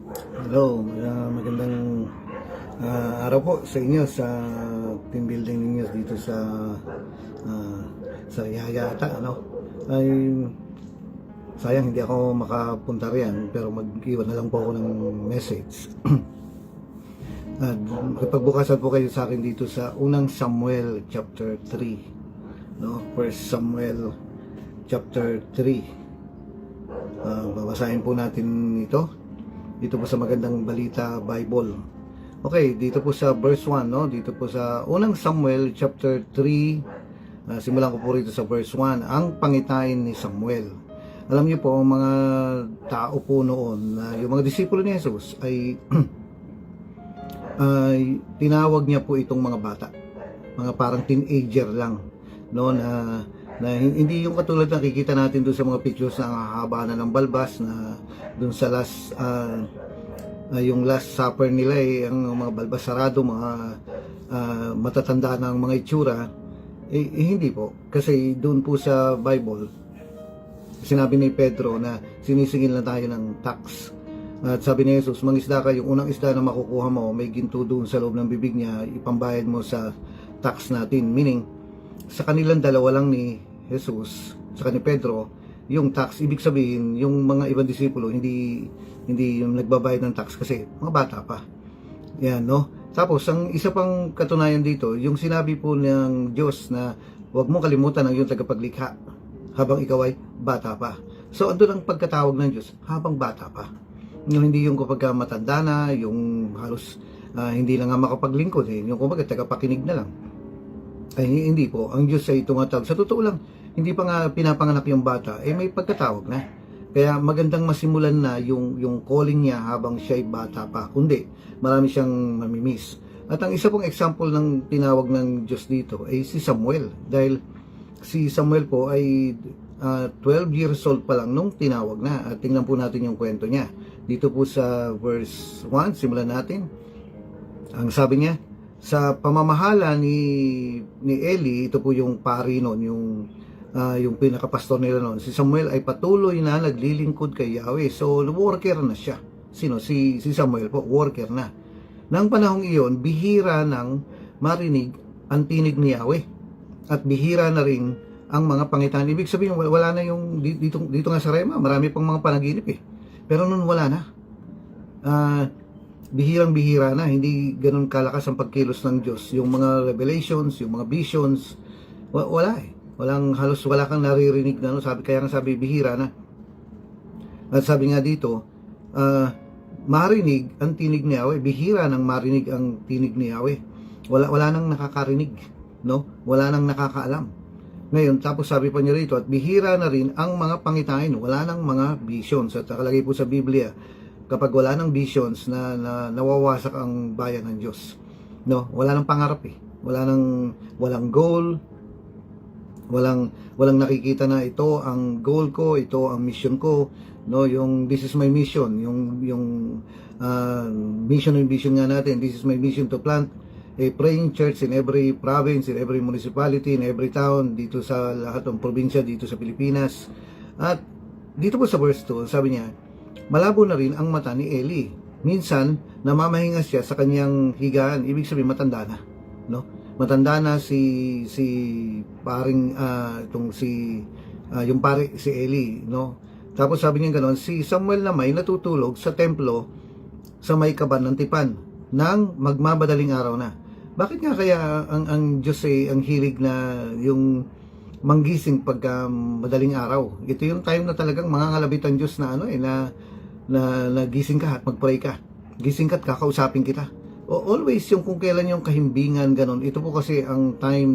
Hello, magandang araw po sa inyo sa team building ninyo dito sa Yayata, ano. Ay sayang hindi ako makapunta riyan, pero mag-iwan na lang po ako ng message. At pagbukasan po kayo sa akin dito sa unang Samuel chapter 3, no? First Samuel chapter 3. Babasahin po natin ito dito po sa Magandang Balita Bible. Okay, dito po sa verse 1, no? Dito po sa unang Samuel chapter 3, simulan ko po rito sa verse 1, ang pangitain ni Samuel. Alam niyo po, ang mga tao po noon, yung mga disipulo ni Jesus ay tinawag niya po itong mga bata, mga parang teenager lang, no, na hindi yung katulad na nakikita natin doon sa mga pictures na haba na ng balbas, na doon sa yung last supper nila ang mga balbas sarado, mga matatanda ng mga itsura. Hindi po, kasi doon po sa Bible sinabi ni Pedro na sinisingil na tayo ng tax. At sabi ni Jesus, mangisda ka, yung unang isda na makukuha mo, may ginto doon sa loob ng bibig niya, ipambayad mo sa tax natin. Meaning, sa kanilang dalawa lang ni Jesus, sa ni Pedro, yung tax, ibig sabihin, yung mga ibang disipulo, hindi yung nagbabayad ng tax kasi mga bata pa. Yan, no? Tapos, ang isa pang katunayan dito, yung sinabi po ng Diyos na huwag mo kalimutan ang iyong tagapaglikha habang ikaw ay bata pa. So, andun ang pagkatawag ng Diyos, habang bata pa. Hindi yung kapag matanda na, yung halos hindi lang nga makapaglingkod, yung kumbaga tagapakinig na lang. Ay, hindi po. Ang Diyos ay tumatawag. Sa totoo lang, hindi pa nga pinapanganak yung bata, may pagkatawag na. Kaya magandang masimulan na yung calling niya habang siya ay bata pa. Kundi, marami siyang mamimiss. At ang isa pong example ng tinawag ng Diyos dito ay si Samuel. Dahil si Samuel po ay 12 years old pa lang nung tinawag na. At tingnan po natin yung kwento niya. Dito po sa verse 1, simulan natin. Ang sabi niya, sa pamamahala ni Eli, ito po yung pari noon, yung pinakapastor nila noon, si Samuel ay patuloy na naglilingkod kay Yahweh. So, worker na siya. Sino? Si Samuel po, worker na. Nang panahong iyon, bihira nang marinig ang tinig ni Yahweh. At bihira na rin ang mga pangitain. Ibig sabihin, wala na yung, dito nga sa Rema, marami pang mga panaginip Pero noon wala na. Bihirang-bihira na, hindi ganun kalakas ang pagkilos ng Diyos. Yung mga revelations, yung mga visions, wala halos wala kang naririnig na, no? Kaya nga sabi, bihira na. At sabi nga dito, marinig ang tinig ni Yahweh, bihira nang marinig ang tinig ni Yahweh. Wala nang nakakarinig, no? Wala nang nakakaalam. Ngayon, tapos sabi pa niya rito, at bihira na rin ang mga pangitain, wala nang mga visions. At nakalagay po sa Biblia, kapag wala nang visions, na nawawasak ang bayan ng Diyos, no? Wala nang pangarap walang goal, walang nakikita na ito ang goal ko, ito ang mission ko, no? Yung this is my mission, yung mission and vision nga natin, this is my mission to plant a praying church in every province, in every municipality, in every town, dito sa lahat ng probinsya dito sa Pilipinas. At dito po sa verse 2, sabi niya, malabo na rin ang mata ni Eli. Minsan, namamahinga siya sa kanyang higaan. Ibig sabihin, matanda na, no? Matanda na si paring yung pare si Eli, no? Tapos sabi niya ganoon, si Samuel na may natutulog sa templo sa may kaban ng tipan nang magmamadaling araw na. Bakit nga kaya ang Diyos ay ang hilig na yung manggising pagka madaling araw? Ito yung time na talagang mangangalabit ang Diyos na na gising ka at magpray ka. Gising ka at kakausapin kita. Always yung kung kailan yung kahimbingan ganon. Ito po kasi ang time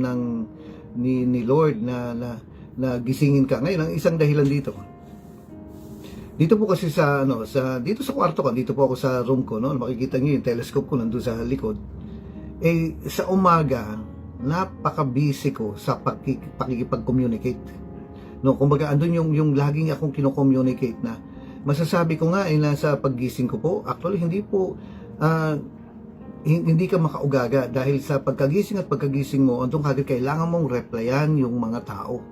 ni Lord na gisingin ka. Ngayon, ang isang dahilan dito po kasi dito sa kwarto ko, dito po ako sa room ko, no? Makikita niyo yung telescope ko nandoon sa likod. Sa umaga, napaka-busy ko sa pakikipag-communicate. No, kumbaga andun yung laging akong kino-communicate na masasabi ko nga nasa paggising ko po, actually hindi po hindi ka makaugaga dahil sa pagkagising mo, andun kagad kailangan mong replyan yung mga tao.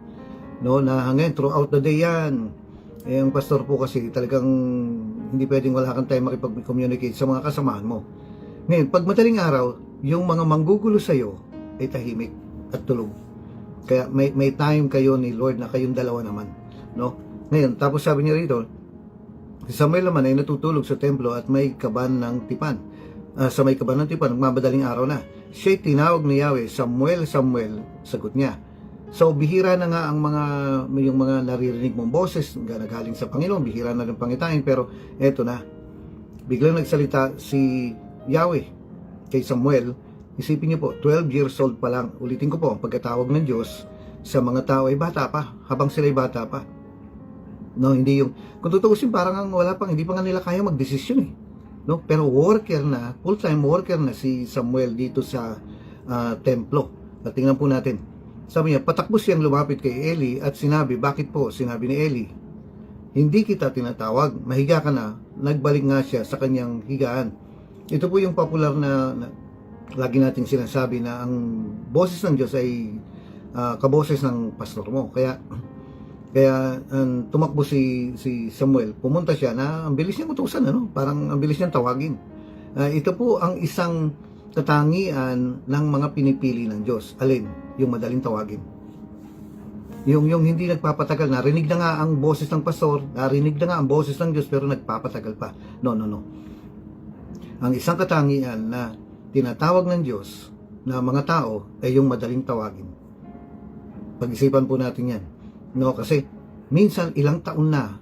No, na hanggang throughout the day yan. Ang pastor po kasi talagang Hindi pwedeng wala kang time makipag-communicate sa mga kasamahan mo. Ngayon, pag madaling araw, yung mga manggugulo sa'yo ay tahimik at tulog. Kaya may time kayo ni Lord na kayong dalawa naman. No? Ngayon, tapos sabi niya rito, si Samuel naman ay natutulog sa templo at may kaban ng tipan. Sa may kaban ng tipan, magmamadaling araw na. Siya'y tinawag ni Yahweh, Samuel, Samuel, sagot niya. So, bihira na nga yung mga naririnig mong boses na galing sa Panginoon, bihira na ng pangitain, pero eto na. Biglang nagsalita si Yahweh kay Samuel. Isipin niyo po, 12 years old pa lang. Ulitin ko po, ang pagkatawag ng Diyos sa mga tao ay bata pa, habang sila'y bata pa. No, hindi yung, kung tutuusin, parang hindi pa nga nila kaya magdesisyon eh. No? Pero worker na, full-time worker na si Samuel dito sa templo. At tingnan po natin. Sabi niya, patakbo siyang lumapit kay Eli at sinabi, bakit po? Sinabi ni Eli, hindi kita tinatawag, mahiga ka na. Nagbalik nga siya sa kanyang higaan. Ito po yung popular na lagi nating sinasabi na ang boses ng Diyos ay kaboses ng pastor mo. Kaya tumakbo si Samuel, pumunta siya na ang bilis niyang utusan, parang ang bilis niyang tawagin. Ito po ang isang katangian ng mga pinipili ng Diyos. Alin? Yung madaling tawagin. Yung hindi nagpapatagal, narinig na nga ang boses ng pastor, narinig na nga ang boses ng Diyos, pero nagpapatagal pa. No. Ang isang katangian na tinatawag ng Diyos na mga tao ay yung madaling tawagin. Pag-isipan po natin yan. No, kasi minsan ilang taon na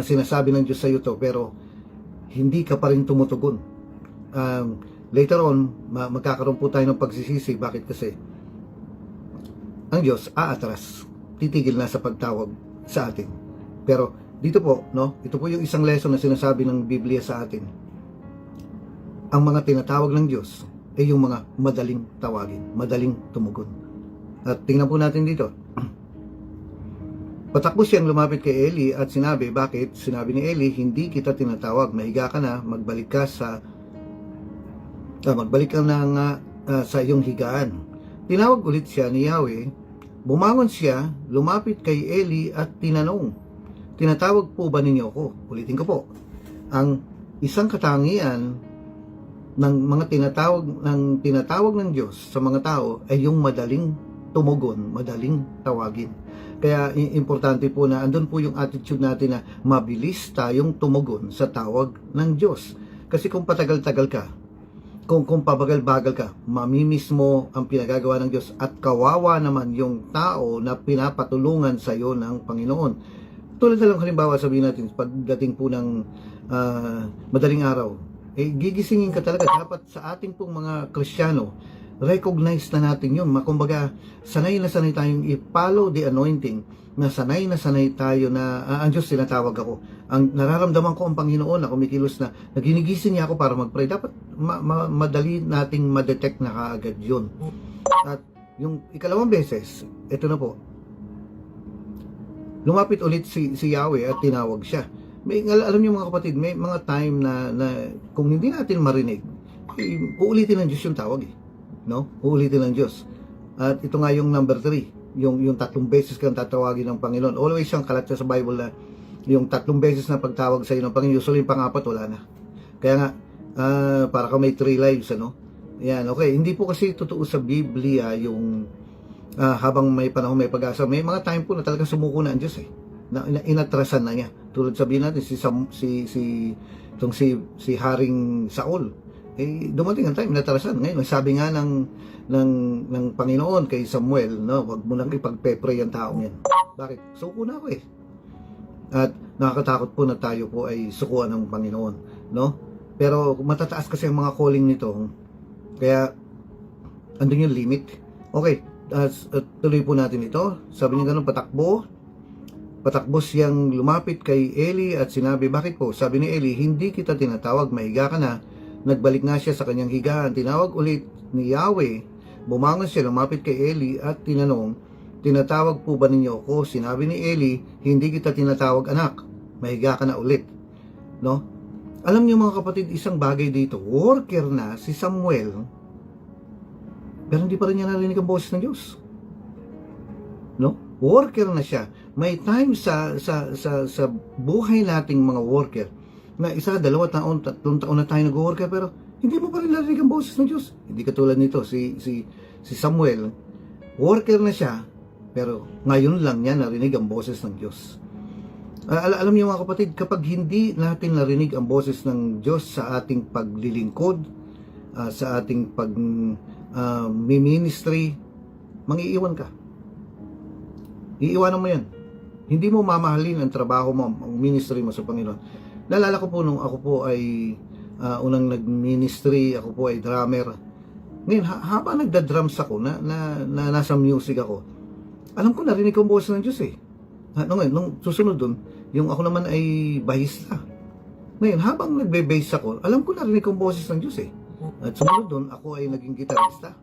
sinasabi ng Diyos sa iyo to, pero hindi ka pa rin tumutugon. Later on, magkakaroon po tayo ng pagsisisi. Bakit? Kasi ang Diyos aatras, titigil na sa pagtawag sa atin. Pero dito po, ito po yung isang lesson na sinasabi ng Biblia sa atin. Ang mga tinatawag ng Diyos ay yung mga madaling tawagin, madaling tumugon. At tingnan po natin dito. Patakbo siyang lumapit kay Eli at sinabi, bakit? Sinabi ni Eli, hindi kita tinatawag, mahiga ka na, magbalik ka na sa iyong higaan. Tinawag ulit siya ni Yahweh, bumangon siya, lumapit kay Eli at tinanong, tinatawag po ba ninyo ako? Ulitin ko po, ang isang katangian ng mga tinatawag ng Diyos sa mga tao ay yung madaling tumugon, madaling tawagin. Kaya importante po na andun po yung attitude natin na mabilis tayong tumugon sa tawag ng Diyos. Kasi kung patagal-tagal ka, kung pabagal-bagal ka, mamimiss mo ang pinagagawa ng Diyos at kawawa naman yung tao na pinapatulungan sa iyo ng Panginoon. Tulad na lang halimbawa sabihin natin, pagdating po ng madaling araw, gigisingin ka talaga. Dapat sa ating pong mga Kristiyano, recognize na natin yun. Kumbaga, sanay na sanay tayong i-follow the anointing, na sanay tayo na ang Diyos tinatawag ako. Ang nararamdaman ko ang Panginoon na kumikilos na naginigising niya ako para mag-pray. Dapat madali nating ma-detect na kaagad yun. At yung ikalawang beses, ito na po, lumapit ulit si Yahweh at tinawag siya. Alam niyo mga kapatid, may mga time na kung hindi natin marinig, uulitin ng Diyos yung tawag eh. No? Uulitin ng Diyos. At ito nga yung number 3, yung 3 beses kang tatawagin ng Panginoon. Always siyang kalat sa Bible na yung 3 beses na pagtawag sa iyo ng Panginoon, usually yung pang-4 wala na. Kaya nga, para ka may 3 lives, Yan, okay. Hindi po kasi totoo sa Biblia yung habang may panahon may pag-asa. May mga time po na talaga sumuko na ang Diyos eh. Na inatrasan na niya. Tulad sabihin natin si Haring Saul. Dumating ang time, inatrasan. Ngayon, sabi nga ng Panginoon kay Samuel, wag mo nang ipagpe-pray ang taong yan. Bakit? Suko na ako eh. At nakakatakot po na tayo po ay sukuan ng Panginoon, Pero matataas kasi ang mga calling nito. Kaya andun yung limit. Okay, tuloy po natin ito. Sabi niya ganun, patakbo siyang lumapit kay Eli at sinabi, bakit po? Sabi ni Eli, hindi kita tinatawag, mahiga ka na. Nagbalik nga siya sa kanyang higaan. Tinawag ulit ni Yahweh. Bumangon siya, lumapit kay Eli at tinanong, tinatawag po ba ninyo ako? Sinabi ni Eli, hindi kita tinatawag anak. Mahiga ka na ulit. Alam niyo mga kapatid, isang bagay dito, worker na si Samuel, pero hindi pa rin niya narinig ang boses ng Diyos. Worker na siya. May time sa buhay nating mga worker na isa, dalawa taon, 3 taon na tayo nag-worker, pero hindi mo pa rin narinig ang boses ng Diyos. Hindi katulad nito, si Samuel, worker na siya, pero ngayon lang niya narinig ang boses ng Diyos. Alam niyo mga kapatid, kapag hindi natin narinig ang boses ng Diyos sa ating paglilingkod, sa ating pag-ministry, mangiiwan ka. Iiwanan mo yan. Hindi mo mamahalin ang trabaho mo, ang ministry mo sa Panginoon. Naalala ko po nung ako po ay unang nag-ministry, ako po ay drummer. Ngayon, habang nagda-drums ako, na nasa music ako, alam ko narinig ko ang boses ng Diyos eh. Nung susunod dun, yung ako naman ay bahista. Ngayon, habang nagbe-bass ako, alam ko narinig ko ang boses ng Diyos eh. At sumunod dun, ako ay naging gitarista.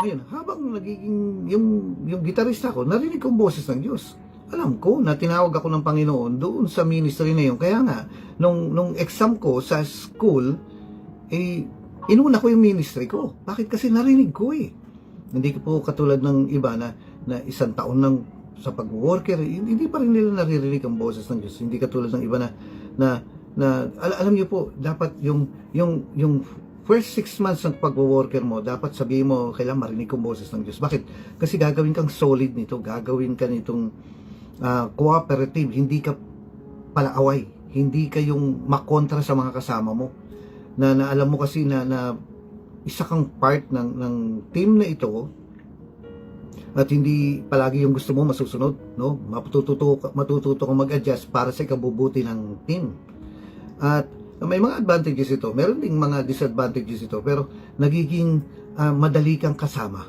Ngayon, habang nagiging yung gitarista ko, narinig ko ang boses ng Diyos. Alam ko na tinawag ako ng Panginoon doon sa ministry na yun. Kaya nga, nung exam ko sa school, inuna ko yung ministry ko. Bakit? Kasi narinig ko eh. Hindi ko po katulad ng iba na 1 taon nang sa pag-worker, hindi pa rin nila naririnig ang boses ng Diyos. Hindi katulad ng iba na alam niyo po, dapat yung first 6 months ng pag-worker mo, dapat sabihin mo, kailangan marinig ko ang boses ng Diyos. Bakit? Kasi gagawin kang solid nito, gagawin ka nitong cooperative, hindi ka palaaway, hindi kayong makontra sa mga kasama mo. Na alam mo kasi na isa kang part ng team na ito at hindi palagi yung gusto mo masusunod, no? Matututo kang mag-adjust para sa ikabubuti ng team. At may mga advantages ito, meron ding mga disadvantages ito, pero nagiging madali kang kasama.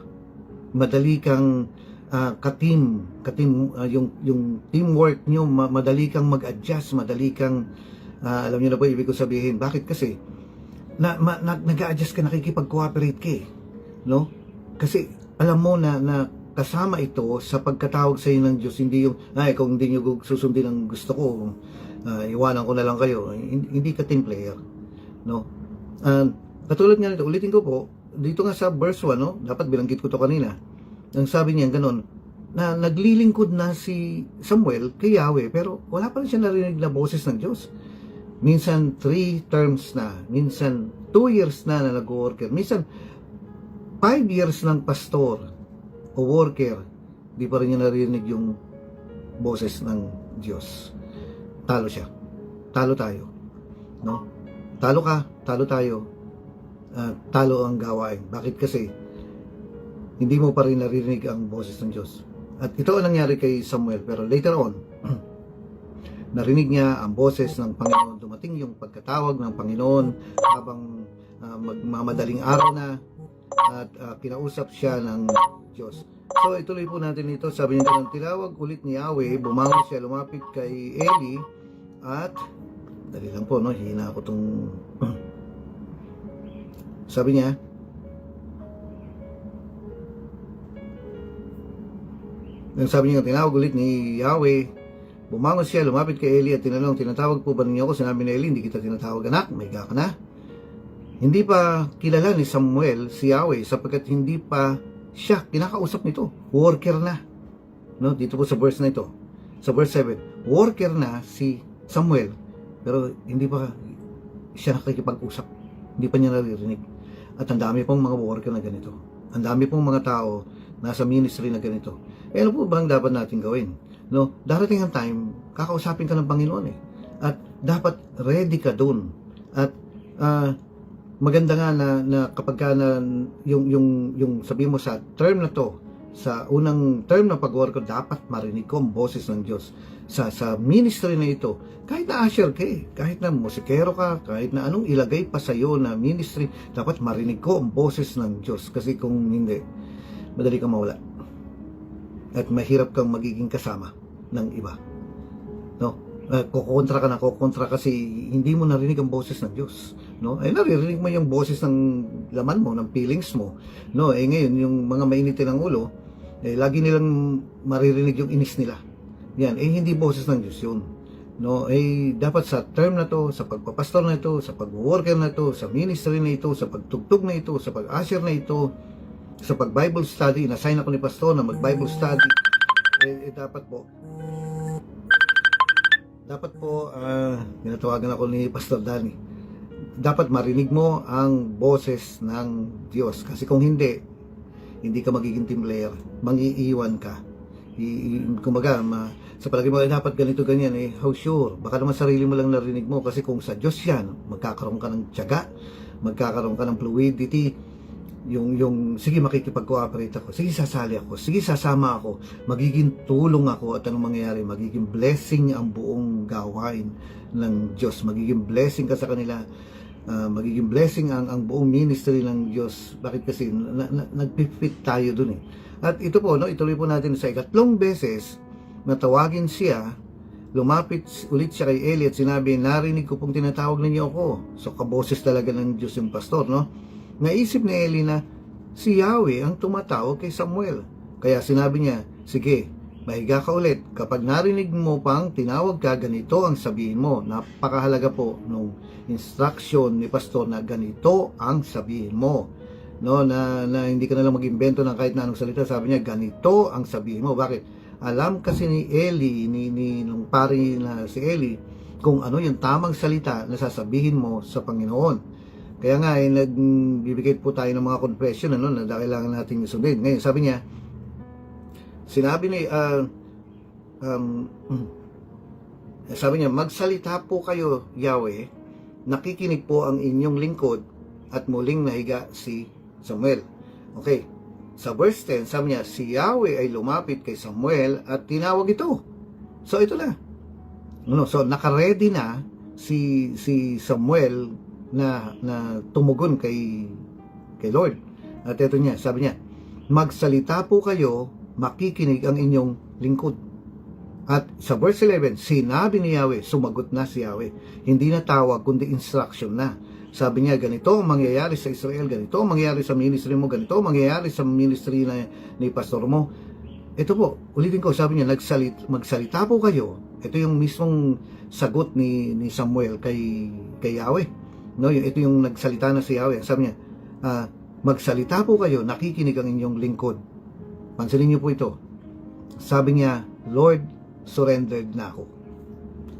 Madali kang ka-team, yung teamwork nyo, madali kang mag-adjust, madali kang alam niyo na po ibig ko sabihin. Bakit? Kasi nag-a-adjust ka, nakikipag-cooperate ka eh, no? Kasi alam mo na kasama ito sa pagkatawag sa iyo ng Diyos, hindi yung kung hindi niyo susundin ang gusto ko, iwanan ko na lang kayo. Hindi ka team player, no? Katulad nga nito, ulitin ko po, dito nga sa verse 1, no? Dapat binanggit ko to kanina. Ang sabi niya ganun, na naglilingkod na si Samuel kay Yahweh, pero wala pa rin siya narinig na boses ng Diyos. Minsan 3 terms na, minsan 2 years na nag-worker, minsan 5 years ng pastor o worker, di pa rin niya narinig yung boses ng Diyos. Talo siya. Talo tayo. No? Talo ka, talo tayo. Talo ang gawain. Bakit? Kasi hindi mo pa rin narinig ang boses ng Diyos. At ito ang nangyari kay Samuel, pero later on, narinig niya ang boses ng Panginoon. Dumating yung pagkatawag ng Panginoon habang magmamadaling araw na, at kinausap siya ng Diyos. So ituloy po natin ito. Sabi niya ng tinawag ulit ni Yahweh, bumangon siya, lumapit kay Eli, at dali lang po, no, hina ako tong sabi niya, tinawag ulit ni Yahweh, bumangon siya, lumapit kay Eli at tinanong, tinatawag po ba ninyo ako? Sinabi ni Eli, hindi kita tinatawag anak, may ka na. Hindi pa kilala ni Samuel si Yahweh sapagkat hindi pa siya kinakausap nito. Worker na. No, dito po sa verse na ito. Sa verse 7, worker na si Samuel, pero hindi pa siya nakikipag-usap. Hindi pa niya naririnig. At ang dami pong mga worker na ganito. Ang dami pong mga tao nasa ministry na ganito. Ano po bang dapat natin gawin? No, darating ang time, kakausapin ka ng Panginoon eh. At dapat ready ka dun. At maganda nga na kapag ka na yung sabi mo sa term na to, sa unang term ng pag-work ko, dapat marinig ko ang boses ng Diyos. Sa ministry na ito, kahit na usher ka eh, kahit na musikero ka, kahit na anong ilagay pa sa iyo na ministry, dapat marinig ko ang boses ng Diyos. Kasi kung hindi, madali kang mawala. At mahirap kang magiging kasama ng iba. No? Kukontra kasi hindi mo narinig ang boses ng Diyos. No? Naririnig mo yung boses ng laman mo, ng feelings mo. No? Ngayon, yung mga mainitin ng ulo, lagi nilang maririnig yung inis nila. Yan, hindi boses ng Diyos yun. No? Dapat sa term na to, sa pagpapastor na ito, sa pag-worker na ito, sa ministry na ito, sa pagtugtog na ito, sa pag-usher na ito, sa pag-Bible study, na-sign ako ni pastor na mag-Bible study, dapat po Dapat po, tinatawagan ako ni Pastor Danny. Dapat marinig mo ang boses ng Diyos. Kasi kung hindi ka magiging team player. Mangiiwan ka. Kumbaga, sa palagi mo, dapat ganito, ganyan. How sure? Baka naman sarili mo lang narinig mo. Kasi kung sa Diyos yan, magkakaroon ka ng tiyaga, magkakaroon ka ng fluidity, sige, makikipag-cooperate ako, sige, sasali ako, sige, sasama ako, magiging tulong ako, at anong mangyayari, magiging blessing ang buong gawain ng Diyos, magiging blessing ka sa kanila, magiging blessing ang buong ministry ng Diyos. Bakit? Kasi nagpipit tayo dun At ito po, ituloy po natin sa ikatlong beses na tawagin siya, lumapit ulit siya kay Eli at sinabi, narinig ko pong tinatawag ninyo ako. So kaboses talaga ng Diyos yung pastor, Naisip ni Eli na si Yahweh ang tumatawag kay Samuel. Kaya sinabi niya, sige, mahiga ka ulit. Kapag narinig mo pang tinawag ka, ganito ang sabihin mo. Napakahalaga po nung instruction ni pastor na ganito ang sabihin mo. Na hindi ka na lang mag-imbento ng kahit na anong salita. Sabi niya, ganito ang sabihin mo. Bakit? Alam kasi ni Eli, nung pari na si Eli, kung ano yung tamang salita na sasabihin mo sa Panginoon. Kaya nga, nagbibigay po tayo ng mga confession na kailangan natin sundin. Ngayon, sabi niya, sabi niya, magsalita po kayo, Yahweh, nakikinig po ang inyong lingkod, at muling nahiga si Samuel. Okay, sa verse 10, sabi niya, si Yahweh ay lumapit kay Samuel at tinawag ito. So, ito na. So, nakaready na si Samuel na tumugon kay Lord. At ito niya, sabi niya, magsalita po kayo, makikinig ang inyong lingkod. At sa verse 11, sinabi ni Yahweh, sumagot na si Yahweh. Hindi na tawag, kundi instruction na. Sabi niya, ganito ang mangyayari sa Israel, ganito ang mangyayari sa ministry mo, ganito ang mangyayari sa ministry ni pastor mo. Ito po, ulitin ko, sabi niya, magsalita po kayo. Ito yung mismong sagot ni Samuel kay Yahweh. Ito yung nagsalita na si Yahweh. Sabi niya, magsalita po kayo, nakikinig ang inyong lingkod. Pansinin niyo po ito. Sabi niya, Lord, surrendered na ako.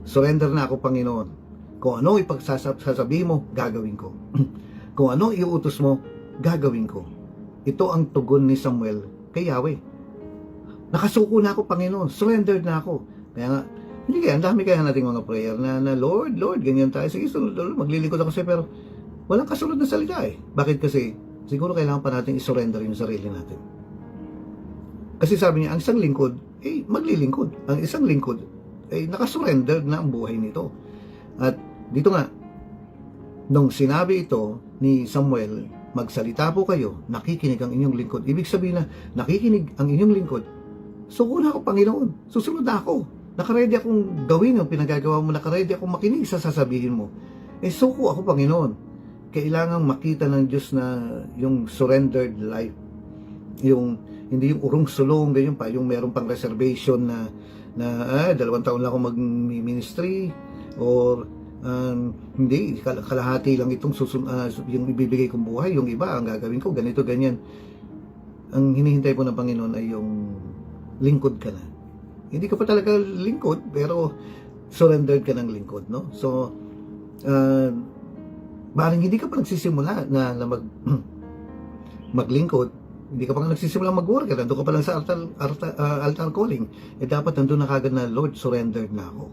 Surrender na ako, Panginoon. Kung ano ipagsasabihin mo, gagawin ko. Kung ano iuutos mo, gagawin ko. Ito ang tugon ni Samuel kay Yahweh. Nakasuko na ako, Panginoon. Surrendered na ako. Kaya nga, hindi kaya, ang dami kaya nating mga prayer na Lord, ganyan tayo. Sige, maglilingkod ako sa'yo, pero walang kasunod na salita Bakit? Kasi siguro kailangan pa natin isurrender yung sarili natin. Kasi sabi niya, ang isang lingkod, maglilingkod. Ang isang lingkod, nakasurrender na ang buhay nito. At dito nga, nung sinabi ito ni Samuel, magsalita po kayo, nakikinig ang inyong lingkod. Ibig sabihin na, nakikinig ang inyong lingkod, suko na ako, Panginoon. Susunod na ako. Nakaredy akong gawin yung pinagagawa mo. Nakaredy akong makinig sa sasabihin mo. Suko ako, Panginoon. Kailangan makita ng Diyos na yung surrendered life. Hindi yung urong-sulong, ganyan pa. Yung meron pang reservation na 2 taon lang ako mag-ministry. Or hindi, kalahati lang itong yung ibibigay kong buhay. Yung iba, ang gagawin ko, ganito, ganyan. Ang hinihintay po ng Panginoon ay yung lingkod ka na. Hindi ka pa talaga lingkod, pero surrendered ka ng lingkod, So, maaaring hindi ka pa nagsisimula na maglingkod, hindi ka pa nagsisimula mag-work, nandun ka pa lang sa altar calling, dapat nandun na kagad na, Lord, surrendered na ako.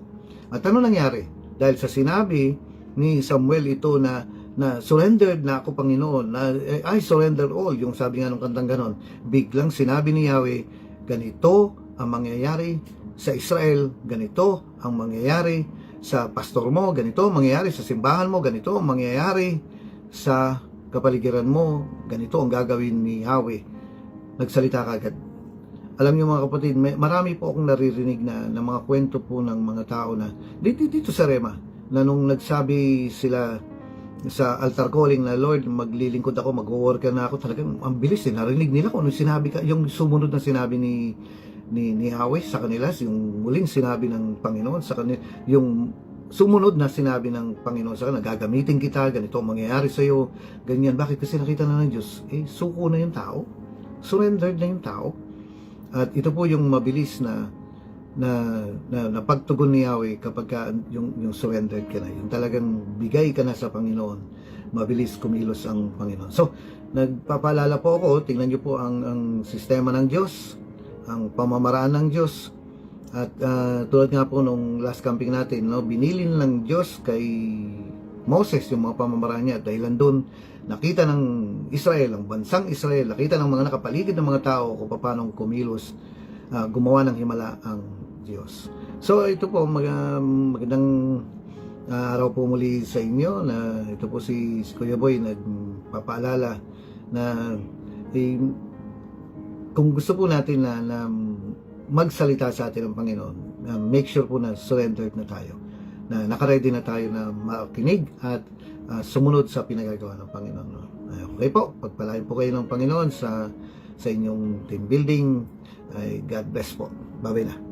At ano nangyari? Dahil sa sinabi ni Samuel ito na surrendered na ako, Panginoon, I surrender all, yung sabi nga ng kantang ganon, biglang sinabi ni Yahweh, ganito ang mangyayari sa Israel, ganito ang mangyayari sa pastor mo, ganito ang mangyayari sa simbahan mo, ganito ang mangyayari sa kapaligiran mo, ganito ang gagawin ni Yahweh. Nagsalita kagad. Alam niyo mga kapatid, marami po akong naririnig na mga kwento po ng mga tao na dito sa Rema, na nung nagsabi sila sa altar calling na, Lord, maglilingkod ako, mag-worker na ako, talagang ang bilis narinig nila kung ano sinabi ka, yung sumunod na sinabi ni Yahweh sa kanila, yung muling sinabi ng Panginoon sa kanila, yung sumunod na sinabi ng Panginoon sa kanila, gagamitin kita, ganito ang mangyayari sa iyo, ganyan. Bakit? Kasi nakita na ng Diyos, suko na yung tao, surrendered na yung tao. At ito po yung mabilis na na pagtugon ni Yahweh kapag yung surrendered ka na, yung talagang bigay ka na sa Panginoon, mabilis kumilos ang Panginoon. So, nagpapaalala po ako, tingnan niyo po ang sistema ng Diyos, ang pamamaraan ng Diyos. At tulad nga po nung last camping natin, no, binilin ng Diyos kay Moses yung mga pamamaraan niya. Dahilan doon, nakita ng Israel, ang bansang Israel, nakita ng mga nakapaligid ng mga tao kung paano kumilos, gumawa ng himala ang Diyos. So ito po, magandang araw po muli sa inyo, na ito po si Kuya Boy nagpapaalala na kung gusto po natin na magsalita sa atin ng Panginoon, make sure po na surrendered na tayo, na nakaready na tayo na makinig at sumunod sa pinagagawa ng Panginoon. Okay po, pagpalain po kayo ng Panginoon sa inyong team building. God bless po. Bye-bye na.